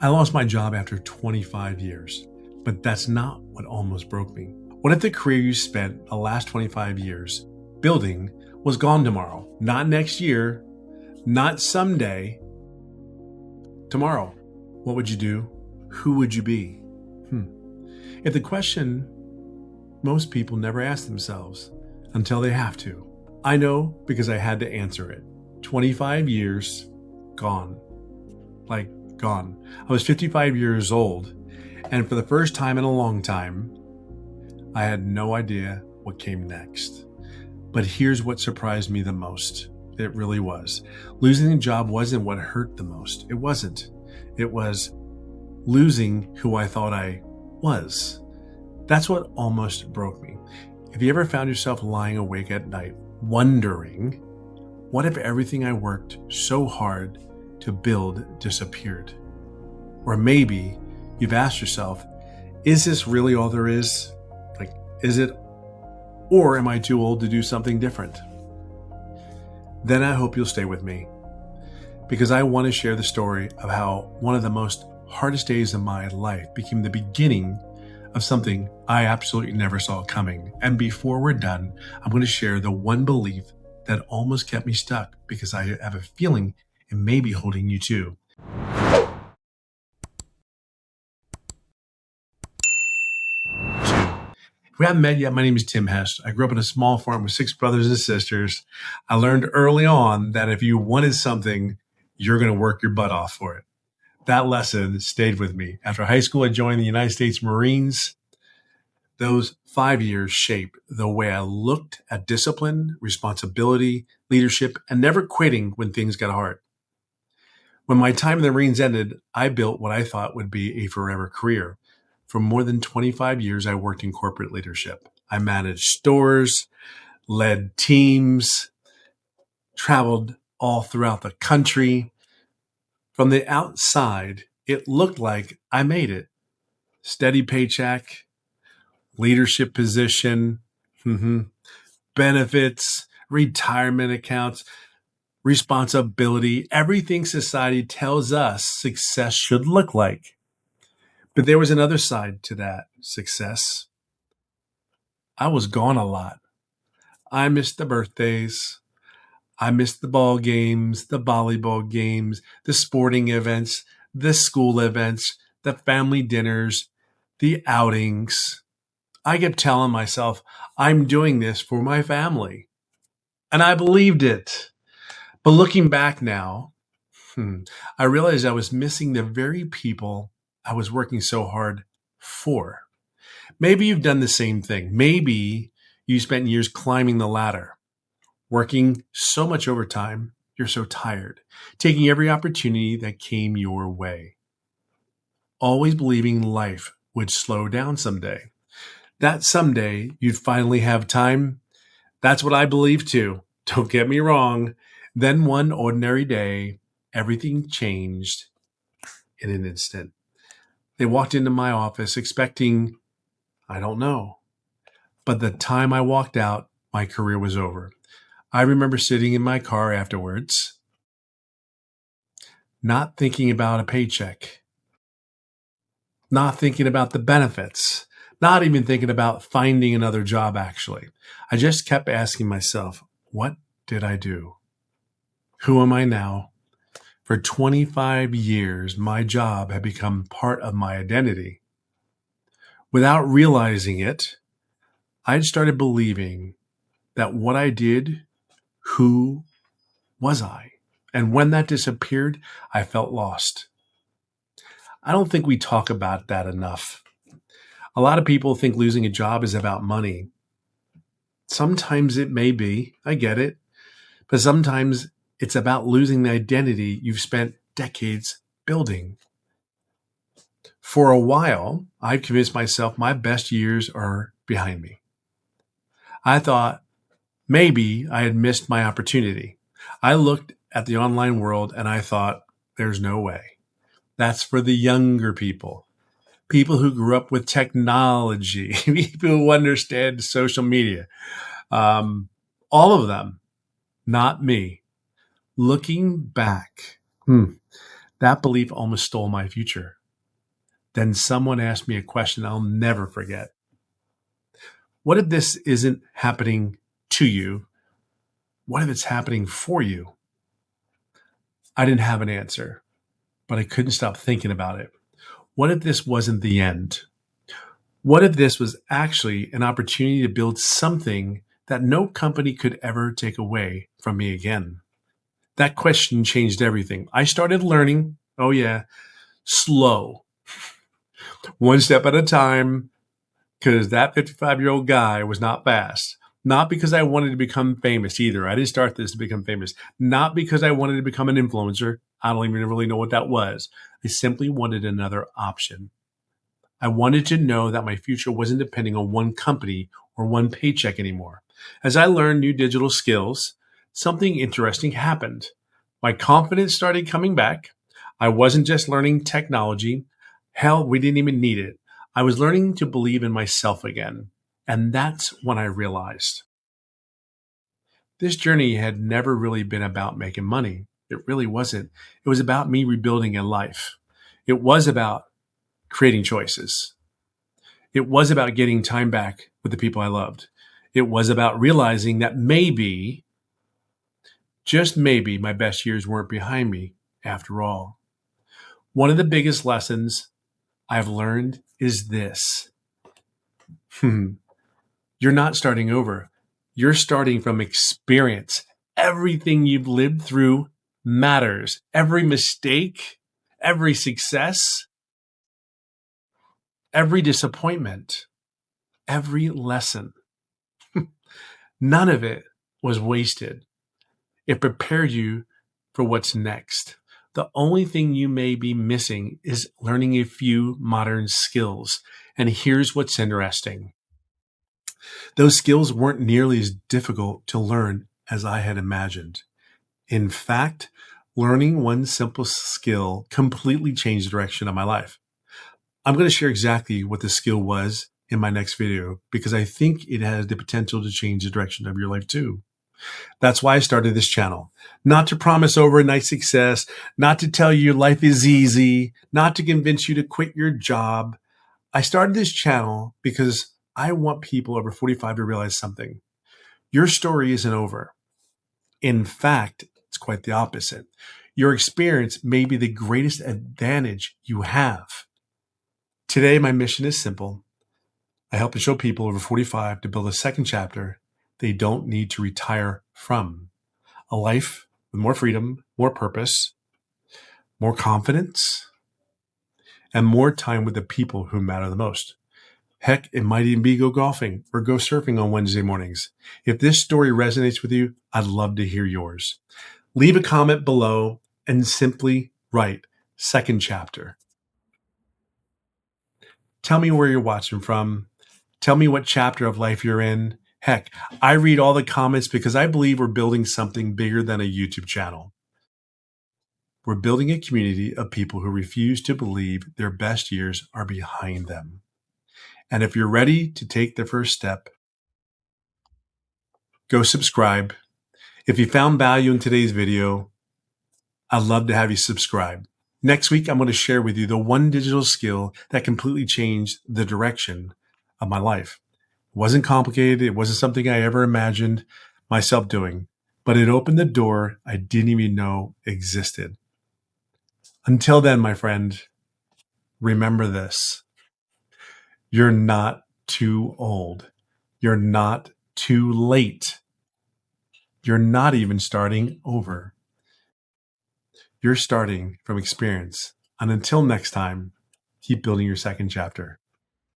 I lost my job after 25 years, but that's not what almost broke me. What if the career you spent the last 25 years building was gone tomorrow? Not next year, not someday, tomorrow. What would you do? Who would you be? If the question most people never ask themselves until they have to. I know because I had to answer it. 25 years gone. Like gone. I was 55 years old, and for the first time in a long time, I had no idea what came next. But here's what surprised me the most. It really was. Losing a job wasn't what hurt the most. It wasn't. It was losing who I thought I was. That's what almost broke me. Have you ever found yourself lying awake at night, wondering, what if everything I worked so hard to build disappeared? Or maybe you've asked yourself, is this really all there is? Like, is it? Or am I too old to do something different? Then I hope you'll stay with me, because I want to share the story of how one of the most hardest days of my life became the beginning of something I absolutely never saw coming. And before we're done, I'm going to share the one belief that almost kept me stuck, because I have a feeling it may be holding you too. If we haven't met yet, my name is Tim Hess. I grew up in a small farm with 6 brothers and sisters. I learned early on that if you wanted something, you're going to work your butt off for it. That lesson stayed with me. After high school, I joined the United States Marines. Those 5 years shaped the way I looked at discipline, responsibility, leadership, and never quitting when things got hard. When my time in the Marines ended, I built what I thought would be a forever career. For more than 25 years, I worked in corporate leadership. I managed stores, led teams, traveled all throughout the country. From the outside, it looked like I made it. Steady paycheck, leadership position, benefits, retirement accounts, responsibility, everything society tells us success should look like. But there was another side to that success. I was gone a lot. I missed the birthdays. I missed the ball games, the volleyball games, the sporting events, the school events, the family dinners, the outings. I kept telling myself, I'm doing this for my family. And I believed it. But looking back now, I realized I was missing the very people I was working so hard for. Maybe you've done the same thing. Maybe you spent years climbing the ladder, working so much overtime, you're so tired, taking every opportunity that came your way, always believing life would slow down someday. That someday you'd finally have time. That's what I believe too. Don't get me wrong. Then one ordinary day, everything changed in an instant. They walked into my office expecting, I don't know. But the time I walked out, my career was over. I remember sitting in my car afterwards, not thinking about a paycheck, not thinking about the benefits, not even thinking about finding another job, actually. I just kept asking myself, what did I do? Who am I now? For 25 years, my job had become part of my identity. Without realizing it, I'd started believing that what I did, who was I? And when that disappeared, I felt lost. I don't think we talk about that enough. A lot of people think losing a job is about money. Sometimes it may be, I get it, but sometimes it's about losing the identity you've spent decades building. For a while, I've convinced myself my best years are behind me. I thought maybe I had missed my opportunity. I looked at the online world and I thought, there's no way. That's for the younger people who grew up with technology, people who understand social media. All of them, not me. Looking back, That belief almost stole my future. Then someone asked me a question I'll never forget. What if this isn't happening to you? What if it's happening for you? I didn't have an answer, but I couldn't stop thinking about it. What if this wasn't the end? What if this was actually an opportunity to build something that no company could ever take away from me again? That question changed everything. I started learning, oh yeah, slow, one step at a time, because that 55-year-old guy was not fast. Not because I wanted to become famous either. I didn't start this to become famous. Not because I wanted to become an influencer. I don't even really know what that was. I simply wanted another option. I wanted to know that my future wasn't depending on one company or one paycheck anymore. As I learned new digital skills, something interesting happened. My confidence started coming back. I wasn't just learning technology. Hell, we didn't even need it. I was learning to believe in myself again. And that's when I realized this journey had never really been about making money. It really wasn't. It was about me rebuilding a life. It was about creating choices. It was about getting time back with the people I loved. It was about realizing that maybe, just maybe, my best years weren't behind me after all. One of the biggest lessons I've learned is this. You're not starting over. You're starting from experience. Everything you've lived through matters. Every mistake, every success, every disappointment, every lesson. None of it was wasted. It prepared you for what's next. The only thing you may be missing is learning a few modern skills. And here's what's interesting. Those skills weren't nearly as difficult to learn as I had imagined. In fact, learning one simple skill completely changed the direction of my life. I'm going to share exactly what the skill was in my next video because I think it has the potential to change the direction of your life too. That's why I started this channel. Not to promise overnight success, not to tell you life is easy, not to convince you to quit your job. I started this channel because I want people over 45 to realize something. Your story isn't over. In fact, it's quite the opposite. Your experience may be the greatest advantage you have. Today, my mission is simple. I help to show people over 45 to build a second chapter they don't need to retire from. A life with more freedom, more purpose, more confidence, and more time with the people who matter the most. Heck, it might even be go golfing or go surfing on Wednesday mornings. If this story resonates with you, I'd love to hear yours. Leave a comment below and simply write second chapter. Tell me where you're watching from. Tell me what chapter of life you're in. Heck, I read all the comments because I believe we're building something bigger than a YouTube channel. We're building a community of people who refuse to believe their best years are behind them. And if you're ready to take the first step, go subscribe. If you found value in today's video, I'd love to have you subscribe. Next week, I'm going to share with you the one digital skill that completely changed the direction of my life. It wasn't complicated. It wasn't something I ever imagined myself doing, but it opened the door I didn't even know existed. Until then, my friend, remember this. You're not too old. You're not too late. You're not even starting over. You're starting from experience. And until next time, keep building your second chapter.